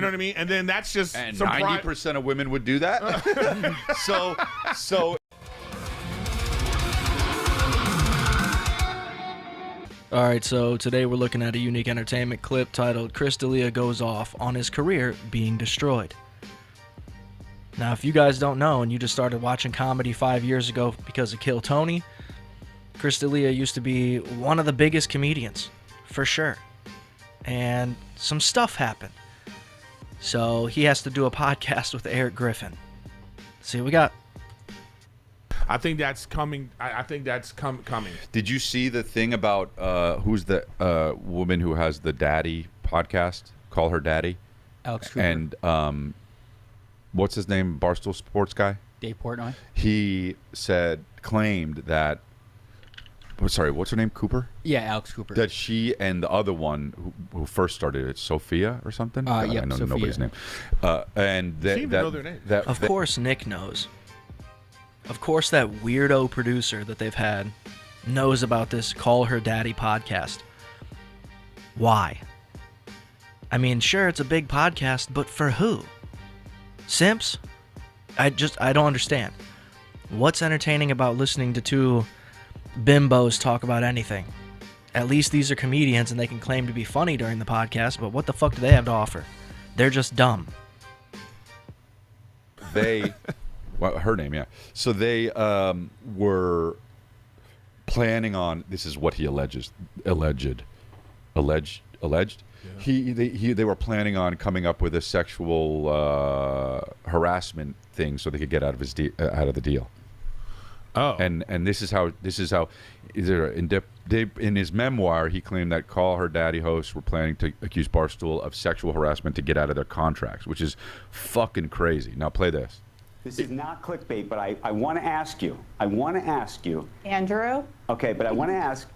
know what I mean? And then that's just and some 90% of women would do that. so. All right, so today we're looking at a unique entertainment clip titled Chris D'Elia Goes Off on His Career Being Destroyed. Now, if you guys don't know and you just started watching comedy 5 years ago because of Kill Tony, Chris D'Elia used to be one of the biggest comedians, for sure. And some stuff happened. So he has to do a podcast with Eric Griffin. See what we got. I think that's coming. I think that's coming. Did you see the thing about who's the woman who has the Daddy podcast? Call her Daddy. Alex Cooper. And what's his name? Barstool Sports guy? Dave Portnoy. He claimed that. Sorry, what's her name? Cooper? Yeah, Alex Cooper. That she and the other one who first started it, Sophia or something? Yeah, I know Sophia. Nobody's name. And that, She even know their names. Of course Nick knows. Of course that weirdo producer that they've had knows about this Call Her Daddy podcast. Why? I mean, sure, it's a big podcast, but for who? Simps? I don't understand. What's entertaining about listening to two bimbos talk about anything? At least these are comedians and they can claim to be funny during the podcast, but what the fuck do they have to offer? They're just dumb. Well, her name, yeah. So they were planning on. This is what he alleged. Yeah. They were planning on coming up with a sexual harassment thing so they could get out of the deal. Oh, and this is how in his memoir he claimed that Call Her Daddy hosts were planning to accuse Barstool of sexual harassment to get out of their contracts, which is fucking crazy. Now play this. This is not clickbait, but I want to ask you. Andrew? Okay, but I want to ask,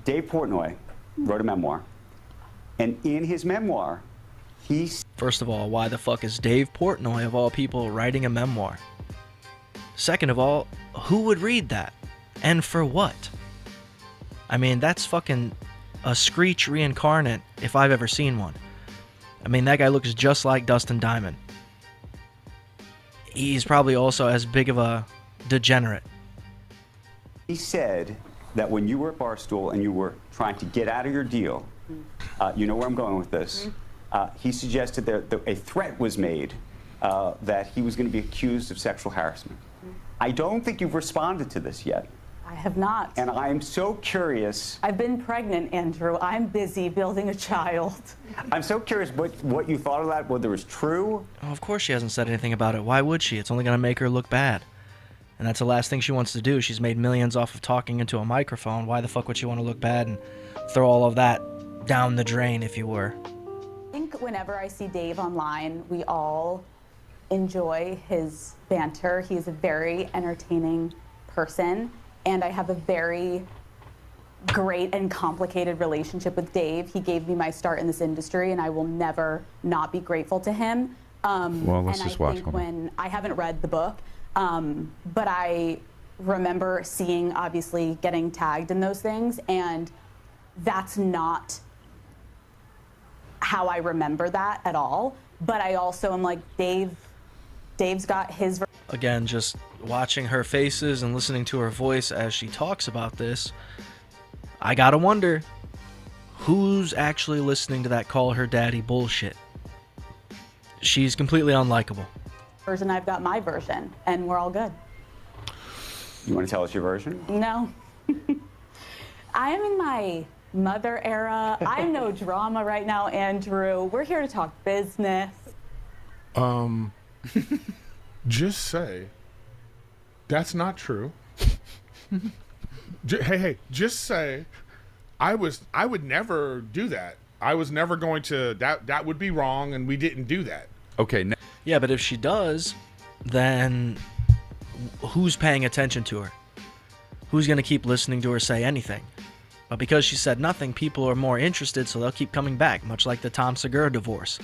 Dave Portnoy wrote a memoir, and in his memoir, First of all, why the fuck is Dave Portnoy, of all people, writing a memoir? Second of all, who would read that? And for what? I mean, that's fucking a Screech reincarnate if I've ever seen one. I mean, that guy looks just like Dustin Diamond. He's probably also as big of a degenerate. He said that when you were at Barstool and you were trying to get out of your deal, you know where I'm going with this, he suggested that a threat was made that he was going to be accused of sexual harassment. I don't think you've responded to this yet. I have not. And I'm so curious. I've been pregnant, Andrew. I'm busy building a child. I'm so curious what you thought of that, whether it was true. Oh, of course she hasn't said anything about it. Why would she? It's only going to make her look bad. And that's the last thing she wants to do. She's made millions off of talking into a microphone. Why the fuck would she want to look bad and throw all of that down the drain, if you were? I think whenever I see Dave online, we all enjoy his banter. He's a very entertaining person. And I have a very great and complicated relationship with Dave. He gave me my start in this industry, and I will never not be grateful to him. Well, let's just watch. I haven't read the book, but I remember seeing, obviously, getting tagged in those things, and that's not how I remember that at all. But I also am like, Dave's got his... Again, just watching her faces and listening to her voice as she talks about this, I gotta wonder, who's actually listening to that Call Her Daddy bullshit? She's completely unlikable. Version, I've got my version, and we're all good. You want to tell us your version? No. I'm in my mother era. I'm no drama right now, Andrew. We're here to talk business. Just say that's not true. Hey, just say I would never do that. I was never going to. That would be wrong, and we didn't do that. Okay. Yeah, but if she does, then who's paying attention to her? Who's going to keep listening to her say anything? But because she said nothing, people are more interested, so they'll keep coming back, much like the Tom Segura divorce.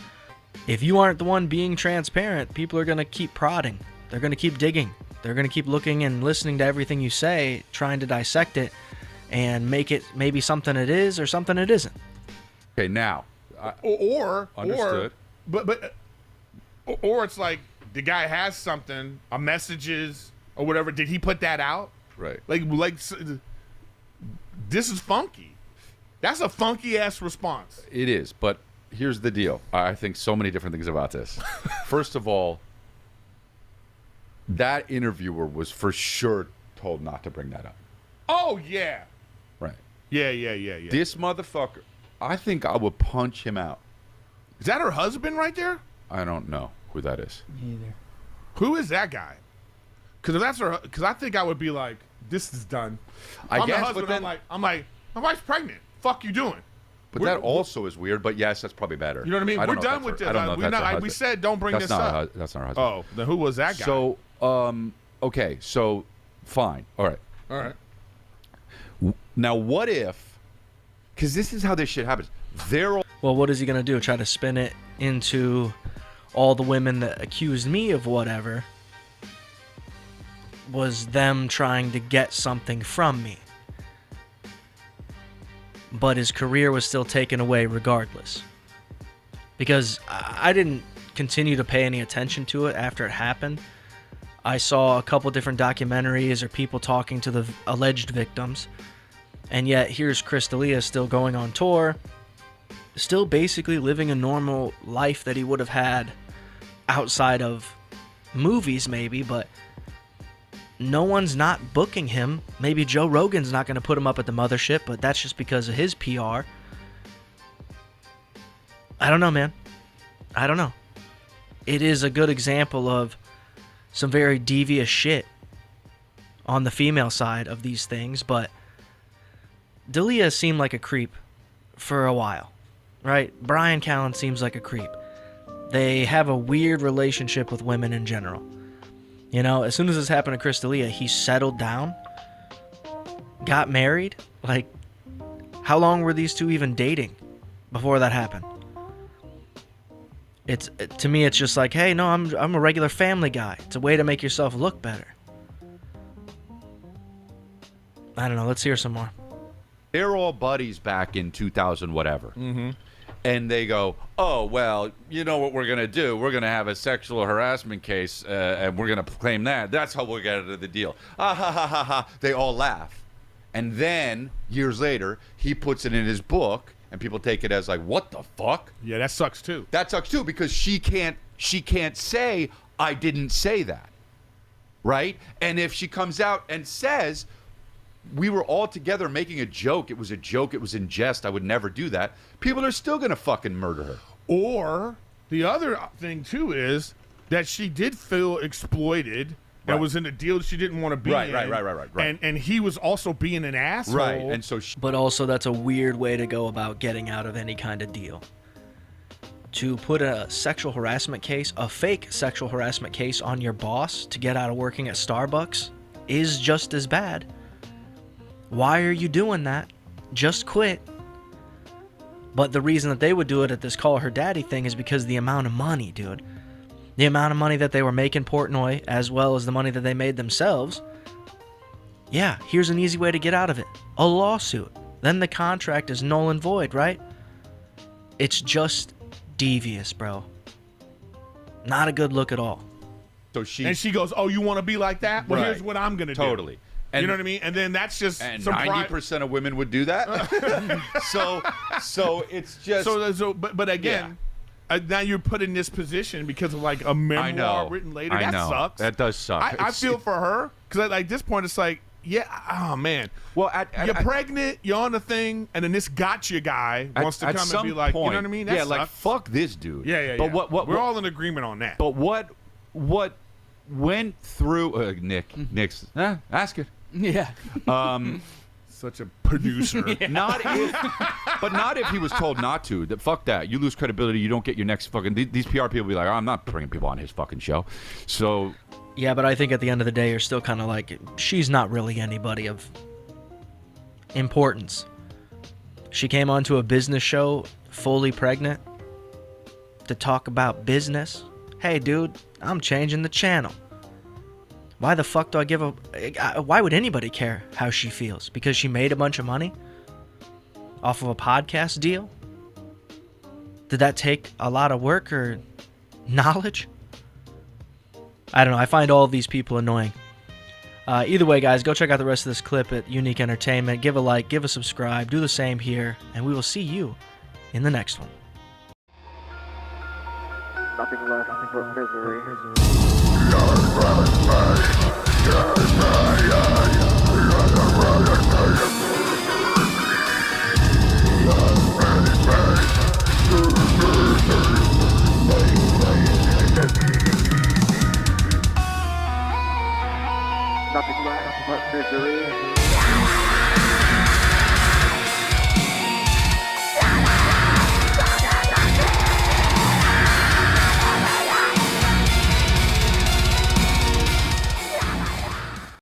If you aren't the one being transparent, people are going to keep prodding. They're going to keep digging. They're going to keep looking and listening to everything you say, trying to dissect it and make it maybe something it is or something it isn't. Okay, now. Or Understood. but or it's like the guy has something, a messages or whatever. Did he put that out? Right. Like this is funky. That's a funky ass response. It is, but here's the deal. I think so many different things about this. First of all, that interviewer was for sure told not to bring that up. Oh yeah. Right. Yeah. This motherfucker, I think I would punch him out. Is that her husband right there? I don't know who that is. Me either. Who is that guy? Because if that's her, because I think I would be like, this is done. I I'm guess, the husband, but then, I'm like, my wife's pregnant. Fuck you doing? but that also is weird. But yes, that's probably better. You know what I mean? don't We're know if done that's with her- this. I don't know if that's her we husband. said don't bring That's this not up. her, that's not her husband. Oh, then who was that guy? So, okay, so fine, all right. all right. Now, what if? Because this is how this shit happens. They're all Well, what is he gonna do? Try to spin it into all the women that accused me of whatever was them trying to get something from me. But his career was still taken away regardless. Because I didn't continue to pay any attention to it after it happened. I saw a couple different documentaries or people talking to the alleged victims. And yet here's Chris D'Elia still going on tour, still basically living a normal life that he would have had outside of movies maybe, but no one's not booking him. Maybe Joe Rogan's not going to put him up at the mothership, but that's just because of his PR. I don't know, man. I don't know. It is a good example of some very devious shit on the female side of these things, but D'Elia seemed like a creep for a while, right? Brian Callen seems like a creep. They have a weird relationship with women in general. You know, as soon as this happened to Chris D'Elia, he settled down, got married. Like, how long were these two even dating before that happened? To me, it's just like, hey, no, I'm a regular family guy. It's a way to make yourself look better. I don't know. Let's hear some more. they're all buddies back in 2000 whatever. Mm-hmm. And they go, oh, well, you know what we're going to do? We're going to have a sexual harassment case, and we're going to claim that. That's how we'll get out of the deal. Ah, ha, ha, ha, ha. They all laugh. And then, years later, he puts it in his book, and people take it as like, what the fuck? Yeah, that sucks too. That sucks too, because she can't say, I didn't say that. Right? And if she comes out and says, we were all together making a joke, it was in jest, I would never do that, people are still going to fucking murder her. Or the other thing too is that she did feel exploited. That Right. was in a deal she didn't want to be in. Right. And he was also being an asshole. Right. And so she, But also, that's a weird way to go about getting out of any kind of deal. To put a sexual harassment case, a fake sexual harassment case on your boss to get out of working at Starbucks is just as bad. Why are you doing that? Just quit. But the reason that they would do it at this Call Her Daddy thing is because the amount of money, dude. The amount of money that they were making Portnoy, as well as the money that they made themselves. Yeah, here's an easy way to get out of it. A lawsuit. Then the contract is null and void, right? It's just devious, bro. Not a good look at all. so she, And she goes, oh, you want to be like that? Well, Right. here's what I'm going to do. totally. And, You know what I mean? And then that's just And some 90% of women would do that. so it's just. But again, now you're put in this position because of like a memoir I know. written later. I That know. sucks. That does suck. I feel for her because at this point it's like, yeah, oh man. Well, You're pregnant, you're on the thing, and then this gotcha guy wants to at come some and be like, point, you know what I mean? That yeah, like sucks. fuck this dude. Yeah. But what we're all in agreement on that. But what went through Nick's? Ask it. Yeah. Such a producer. Not if he was told not to. That fuck that. You lose credibility. You don't get your next fucking. These PR people be like, oh, I'm not bringing people on his fucking show. So Yeah, but I think at the end of the day, you're still kind of like, she's not really anybody of importance. She came onto a business show fully pregnant to talk about business. Hey, dude, I'm changing the channel. Why the fuck do I give a... Why would anybody care how she feels? Because she made a bunch of money off of a podcast deal? Did that take a lot of work or knowledge? I don't know. I find all of these people annoying. Either way, guys, go check out the rest of this clip at Unique Entertainment. Give a like, give a subscribe, do the same here, and we will see you in the next one. Nothing left but misery.